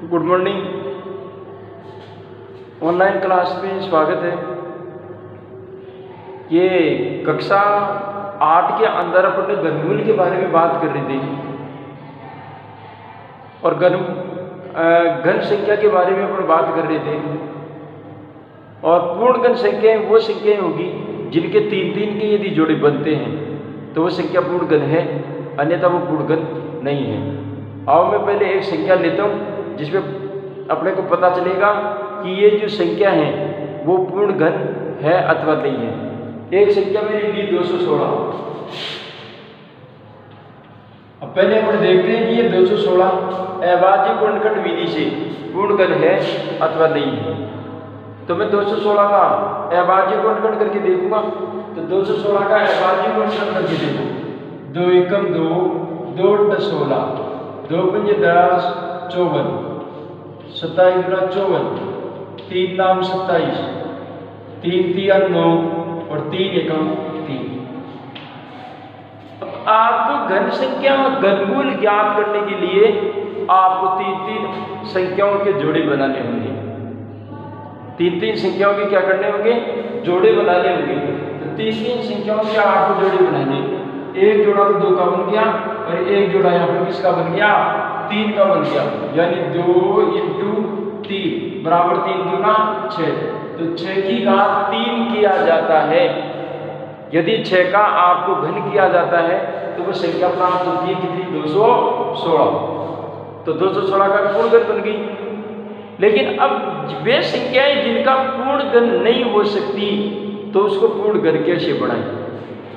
Good morning. Online class में स्वागत है। ये कक्षा 8 के अंदर अपने घनमूल के बारे में बात कर रही थी और घन संख्या के बारे में अपन बात कर रहे थे। और पूर्ण घन संख्याएं वो संख्याएं होगी जिनके तीन तीन के यदि जोड़े बनते हैं तो वो संख्या पूर्ण घन है, अन्यथा वो पूर्ण घन नहीं है। आओ मैं पहले एक संख्या लेता हूँ जिसमें अपने को पता चलेगा कि ये जो संख्या है वो पूर्ण घन है अथवा नहीं है। एक संख्या मैंने ली 216। अब पहले अपन देखते हैं कि ये 216 अभाज्य गुणनखंड विधि से पूर्ण घन है अथवा नहीं है। तो मैं 216 का अभाज्य गुणनखंड करके देखूंगा। तो 216 का अभाज्य गुणनखंड करके देखो, 2 एकम 2, 2 × 16, 2 × 10 54, 27 × 54, 3 नाम 27, 3 × 9 और 3 एकम 3। अब आपको घन संख्या और घनमूल ज्ञात करने के लिए आपको तीन संख्याओं के जोड़े बनाने होंगे। तीन संख्याओं के क्या करने होंगे? जोड़े बनाने होंगे। तो तीन संख्याओं के आपको जोड़े बनाने, एक जोड़ा तो 2 का बन गया और एक जोड़ा यहाँ पर किसका बन गया? 3 का बन गया। यानी 2 × 3 बराबर 3 दूना 6। तो 6 की घात 3 किया जाता है। यदि 6 का आपको घन किया जाता है तो वो संख्या प्राप्त होती है कितनी? 216। तो 216 का पूर्ण घन बन गई। लेकिन अब वे संख्याएं जिनका पूर्ण घन नहीं हो सकती तो उसको पूर्ण घन कैसे बनाएं?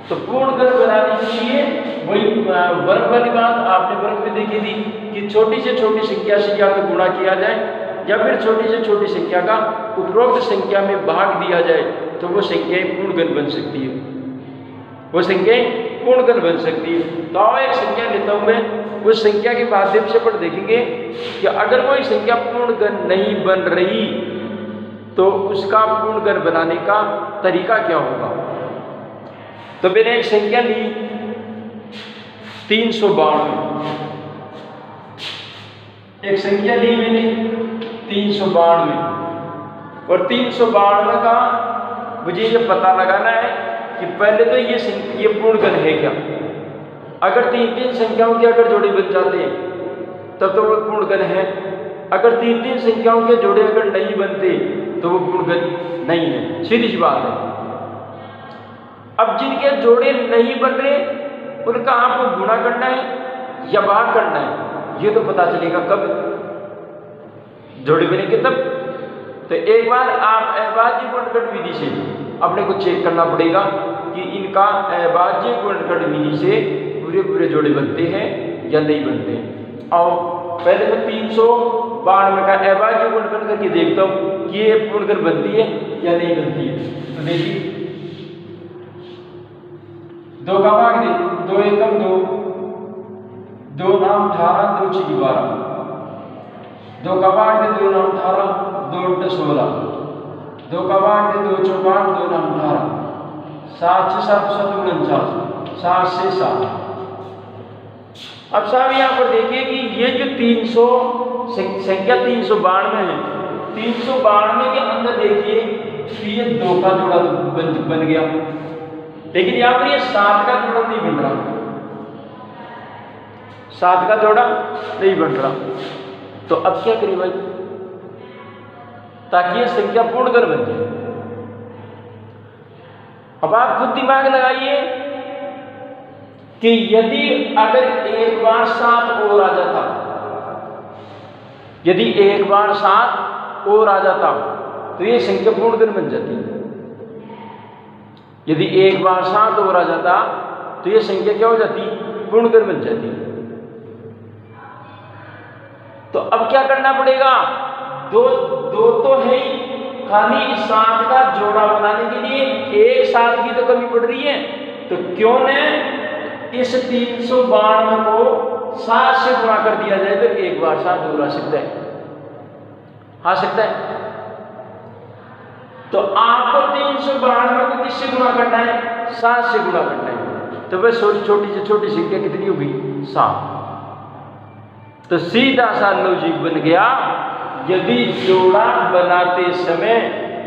तो पूर्ण घन बनाने के लिए वही वर्ग वाली बात आपने वर्ग में देखी थी कि छोटी से छोटी संख्या से या तो गुणा किया जाए या फिर छोटी से छोटी संख्या का उपरोक्त संख्या में भाग दिया जाए तो वो संख्याएं पूर्ण घन बन सकती है। वो संख्याएं पूर्ण घन बन सकती है। तो आओ एक संख्या लेता हूं मैं, उस संख्या के माध्यम से अपन देखेंगे कि अगर कोई संख्या पूर्ण घन नहीं बन रही तो उसका पूर्ण घन बनाने का तरीका क्या होगा। तो मैंने एक संख्या ली 392। एक संख्या ली मैंने 392 और 392 का मुझे ये पता लगाना है कि पहले तो ये पूर्ण घन है क्या। अगर तीन संख्याओं के अगर जोड़े बन जाते हैं तब तो वो पूर्ण घन है। अगर तीन संख्याओं के जोड़े अगर नहीं बनते तो वो पूर्ण घन नहीं है। सीधी सी बात है। अब जिनके जोड़े नहीं बन रहे उनका आपको गुणा करना है या भाग करना है, ये तो पता चलेगा कब जोड़े बनेंगे तब। तो एक बार आप अभाज्य गुणनखंड विधि से अपने को चेक करना पड़ेगा कि इनका अभाज्य गुणनखंड विधि से पूरे जोड़े बनते हैं या नहीं बनते। और पहले तो 392 का अभाज्य गुणनखंड करके देखता हूँ कि ये पूर्ण घन बनती है या नहीं बनती है। तो देखिए 2 का भाग दे, 2 एकम 2, 2 नाम 18, 2 × 12, 2 का भाग दे 2 नाम 18, 2 × 16, 2 का भाग दे 2 चौपाट 2 नाम 18, 7 × 7 = 49, 7 से 7। अब साहब यहाँ पर देखिए कि ये जो 300 संख्या 392 है, 392 के अंदर देखिए कि ये 2 का जोड़ा बन गया, लेकिन यहाँ पर ये 7 का जोड़ा नहीं बन रहा। 7 का जोड़ा नहीं बन रहा। तो अब क्या करें भाई ताकि ये संख्या पूर्ण घन बन जाए। अब आप खुद दिमाग लगाइए कि यदि अगर एक बार 7 और आ जाता, यदि एक बार 7 और आ जाता तो ये संख्या पूर्ण घन बन जाती। यदि एक बार 7 और आ जाता तो ये संख्या क्या हो जाती? पूर्ण घन बन जाती। तो अब क्या करना पड़ेगा? दो तो है ही, खाली इस 7 का जोड़ा बनाने के लिए एक 7 की तो कमी पड़ रही है। तो क्यों न इस 392 को 7 से गुणा कर दिया जाए तो एक बार 7 और आ सकता है। आ सकता है। तो आपको 392 को किससे गुणा करना है? 7 से गुणा करना है। तो वह छोटी से छोटी संख्या कितनी होगी? 7। तो तो सीधा सा लॉजिक बन गया, यदि जोड़ा बनाते समय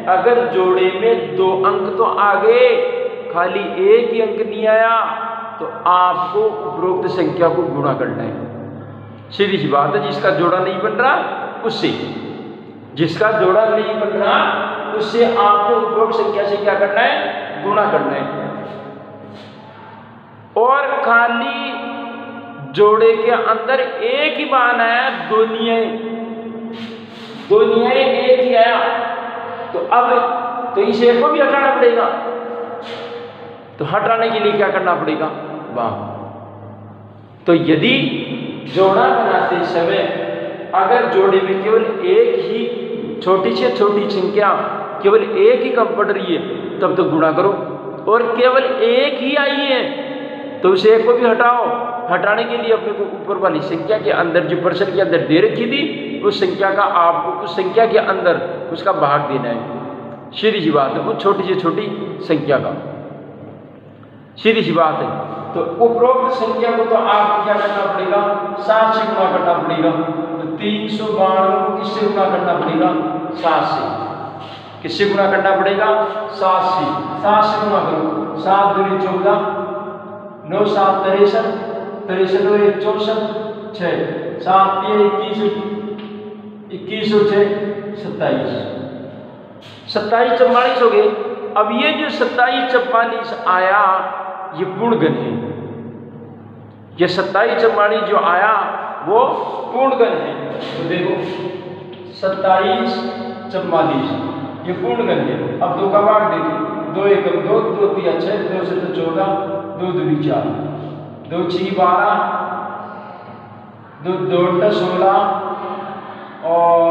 अगर जोड़े में 2 अंक तो आ गए, खाली एक ही अंक नहीं आया, तो आपको उपरोक्त संख्या को गुणा करना है। सीधी सी बात है, जिसका जोड़ा नहीं बन रहा उससे, जिसका जोड़ा नहीं बन रहा उससे आपको उपरोक्त संख्या से क्या करना है, गुणा करना है। और खाली जोड़े के अंदर एक ही मान आया, दो न्याय एक ही आया, तो अब तो इस एक को भी हटाना पड़ेगा। तो हटाने के लिए क्या करना पड़ेगा, वाह। तो यदि जोड़ा बनाते समय अगर जोड़े में केवल एक ही छोटी से छोटी संख्या, केवल एक ही कम पड़ रही है, तब तो गुणा करो। और केवल एक ही आई है तो उस एक को भी हटाओ। हटाने के लिए अपने को ऊपर वाली संख्या के अंदर जो पर्सन के अंदर दे रखी थी, उस संख्या का आपको उस संख्या के अंदर उसका भाग देना है। सीधी सी बात है, वो छोटी से छोटी संख्या का, सीधी सी बात है। तो उपरोक्त संख्या को तो आपको क्या करना पड़ेगा, 7 से गुणा करना पड़ेगा। तो 392 को किससे गुणा करना पड़ेगा, 7 से। किससे गुणा करना पड़ेगा, 7 से। 7 से गुणा करो, 7 दूनी 14, 9 7 63, 63 और 1 64, 6 7 3 21, 21 और 6 27, 27 44 हो गए। अब ये जो 27 44 आया, ये पूर्णगण है। ये 27 44 जो आया वो पूर्णगण है। तो देखो 27 44 ये पूर्णगण है। अब 2 का भाग देखो, 2 1 2, 2 3 6, 2 7 14, 2 2 4, 2 6 12, 2 2 16 और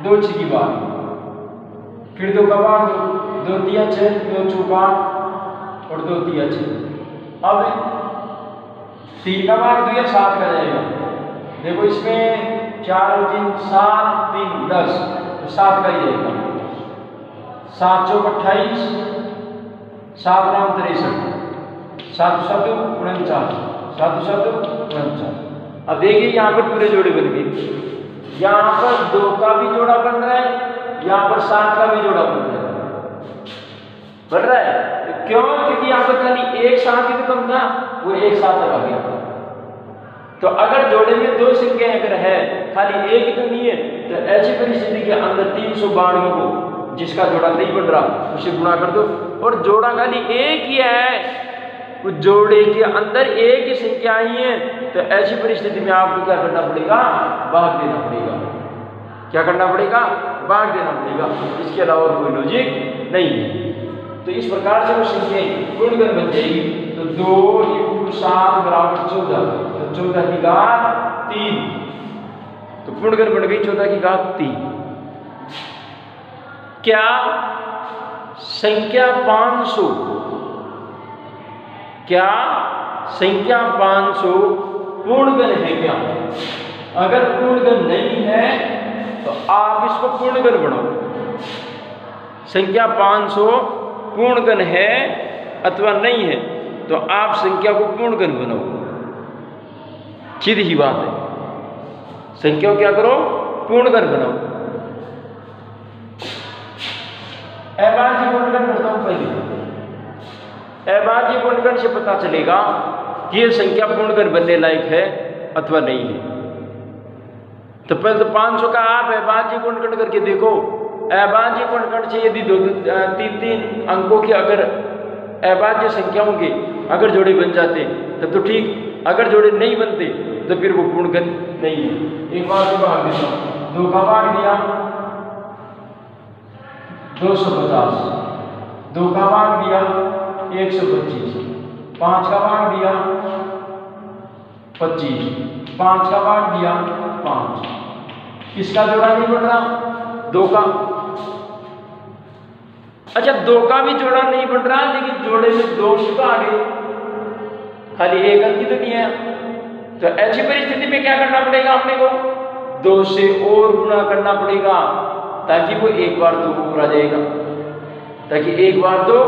2 6 12। फिर 2 का भाग 2 3 6, 2 4 8 और 2 3 6। अब 3 का भाग 2 7 का जाएगा। देखो इसमें 4 और 3 7 3 10, तो 7 का ही जाएगा। 7 चौक 28, 7 9 63, 7 7 49, 7 7 49। अब देखिए यहाँ पर पूरे जोड़े बन गए। यहाँ पर 2 का भी जोड़ा बन रहा है, यहाँ पर 7 का भी जोड़ा बन रहा है। बन रहा है क्यों, क्योंकि यहाँ पर खाली एक 7 ही तो कम था, वो एक 7 तक आ गया। तो अगर जोड़े में 2 संख्या अगर है, खाली एक ही तो नहीं है, तो ऐसी परिस्थिति के अंदर 392 को जिसका जोड़ा नहीं बन रहा उसे गुणा कर दो। और जोड़ा खाली एक ही है, उस जोड़े के अंदर एक ही संख्या आई है, तो ऐसी परिस्थिति में आपको क्या करना पड़ेगा, भाग देना पड़ेगा। क्या करना पड़ेगा, भाग देना पड़ेगा। इसके अलावा कोई लॉजिक नहीं है। तो इस प्रकार से वो संख्या पूर्णगण बन जाएगी। तो 2 × 7 = 14, तो 14 की घात 3, तो पूर्णगण बन गई 14 की घात 3। क्या संख्या 500, क्या संख्या 500 पूर्णगण है क्या? अगर पूर्णगण नहीं है तो आप इसको पूर्णगण बनाओ। संख्या 500 पूर्णगण है अथवा नहीं है, तो आप संख्या को पूर्णगण बनाओ। सीधी सी बात है, संख्या को क्या करो, पूर्णगण बनाओ। अभाज्य गुणनखंड करता हूं पहले। अभाज्य गुणनखंड से पता चलेगा कि यह संख्या पूर्णगण बनने लायक है अथवा नहीं है। तो पहले तो 500 का आप अभाज्य गुणनखंड करके देखो। अभाज्य गुणनखंड से यदि 3 अंकों के अगर अभाज्य संख्याओं के अगर जोड़े बन जाते तब तो ठीक, अगर जोड़े नहीं बनते तो फिर वो पूर्णगण नहीं है। एक बार तो भाग देता हूं, 2 का भाग दिया 250, 2 का भाग दिया 125, 5 का भाग दिया 25, 5 का भाग दिया 5। किसका जोड़ा नहीं बन रहा, 2 का। अच्छा 2 का भी जोड़ा नहीं बन रहा, लेकिन जोड़े में 2 अंक आ गए, खाली एक अंक तो नहीं है। तो ऐसी परिस्थिति में क्या करना पड़ेगा, अपने को 2 से और गुणा करना पड़ेगा, ताकि वो एक बार 2 और आ जाएगा, ताकि एक बार 2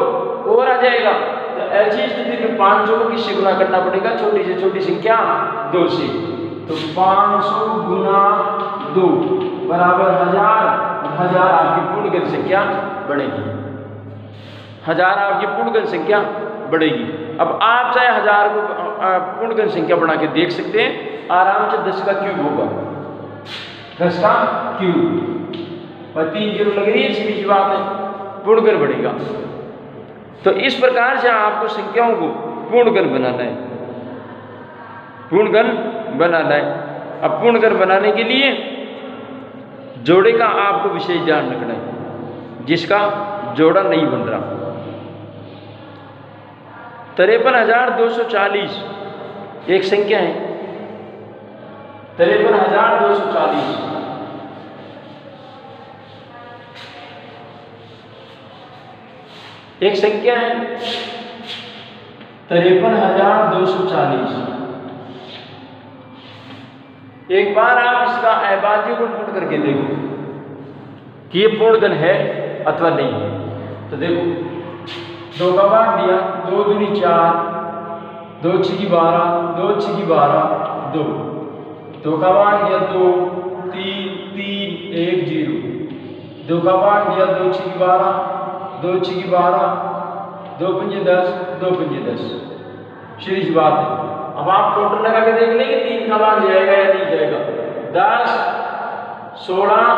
और आ जाएगा। तो ऐसी स्थिति में 500 को किससे गुणा करना पड़ेगा, छोटी से छोटी संख्या 2 से। तो 500 गुना 2 बराबर 1000। 1000 आपकी पूर्णगण संख्या बढ़ेगी। 1000 आपकी पूर्णगण संख्या बढ़ेगी। अब आप चाहे 1000 को पूर्णगण संख्या बना के देख सकते हैं। आराम से 10 का क्यूब होगा, 10 का क्यूब, और 3 जीरो लग रही है, सीधी सी बात है, पूर्णगण बढ़ेगा। तो इस प्रकार से आपको संख्याओं को पूर्णगण बनाना है, पूर्णगण बनाना है। अब पूर्णगण बनाने के लिए जोड़े का आपको विशेष ध्यान रखना है, जिसका जोड़ा नहीं बन रहा। 53,240 एक संख्या है, 53,240 एक संख्या है, 53,240। एक बार आप इसका अभाज्य गुण ढूंढ करके देखो कि ये पूर्णगण है अथवा नहीं है। तो देखो, 2 का भाग दिया, 2 दूनी 4, 2 छकी 12, 2 छकी 12, 2। 2 का भाग दिया 2, 3, 3, 1, 0। 2 का भाग दिया 2 छकी 12, 2 छकी 12, 2 पंजे 10, 2 पंजे 10। सीधी बात है। अब आप टोटल लगा के देख लेंगे 3 का भाग जाएगा या नहीं जाएगा। 10, 16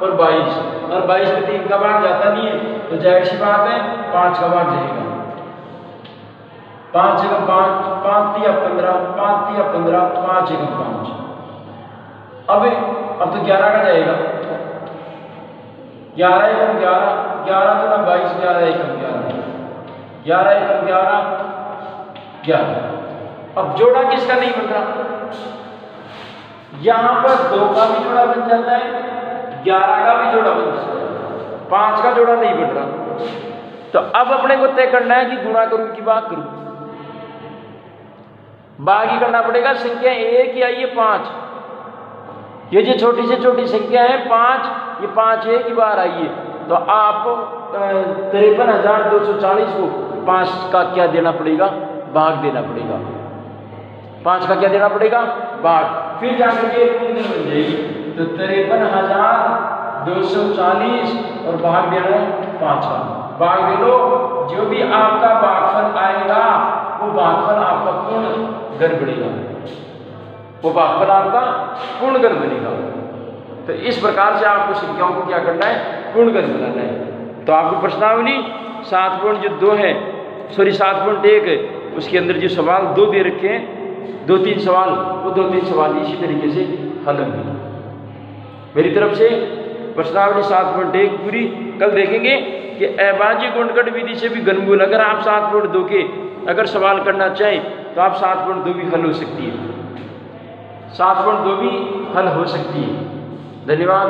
और 22, और 22 में 3 का भाग जाता नहीं है, तो जाहिर सी बात है 5 का भाग जाएगा। 5 एकम 5, 5 तिया 15, 5 तिया 15, 5 एकम 5। अब तो 11 का जाएगा। 11 एकम 11, 11 दूना 22, 11 एकम 11, 11 एकम 11, 11। अब जोड़ा किसका नहीं बन रहा? यहां पर 2 का भी जोड़ा बन जाता है, 11 का भी जोड़ा बन जाता है, 5 का जोड़ा नहीं बन रहा। तो अब अपने को तय करना है कि गुणा करूं कि भाग करूं। भाग ही करना पड़ेगा। संख्या 1 या ये 5, ये जो छोटी से छोटी संख्या है 5, ये 5 एक ही बार आई है। तो आपको 53,240 को 5 का क्या देना पड़ेगा? भाग देना पड़ेगा। 5 का क्या देना पड़ेगा? भाग। फिर जाकर के पूर्णगण बन जाएगी। तो 53,240 और भाग देना है 5 का। भाग दे लो, जो भी आपका भागफल आएगा वो भागफल आपका पूर्णगण बनेगा, वो भागफल आपका पूर्णगण बनेगा। तो इस प्रकार से आपको संख्याओं को क्या करना है? पूर्णगण बनाना है। तो आपको प्रश्नावली 7.2 है, सॉरी 7.1 है, उसके अंदर जो सवाल 2 दे रखे हैं, 2-3 सवाल, वो 2-3 सवाल इसी तरीके से हल होंगे। मेरी तरफ से प्रश्नावली 7.1 पूरी। कल देखेंगे कि अभाज्य गुणनखंड विधि से भी घनमूल, अगर आप 7.2 के अगर सवाल करना चाहें तो आप 7.2 भी हल हो सकती है, 7.2 भी हल हो सकती है। धन्यवाद।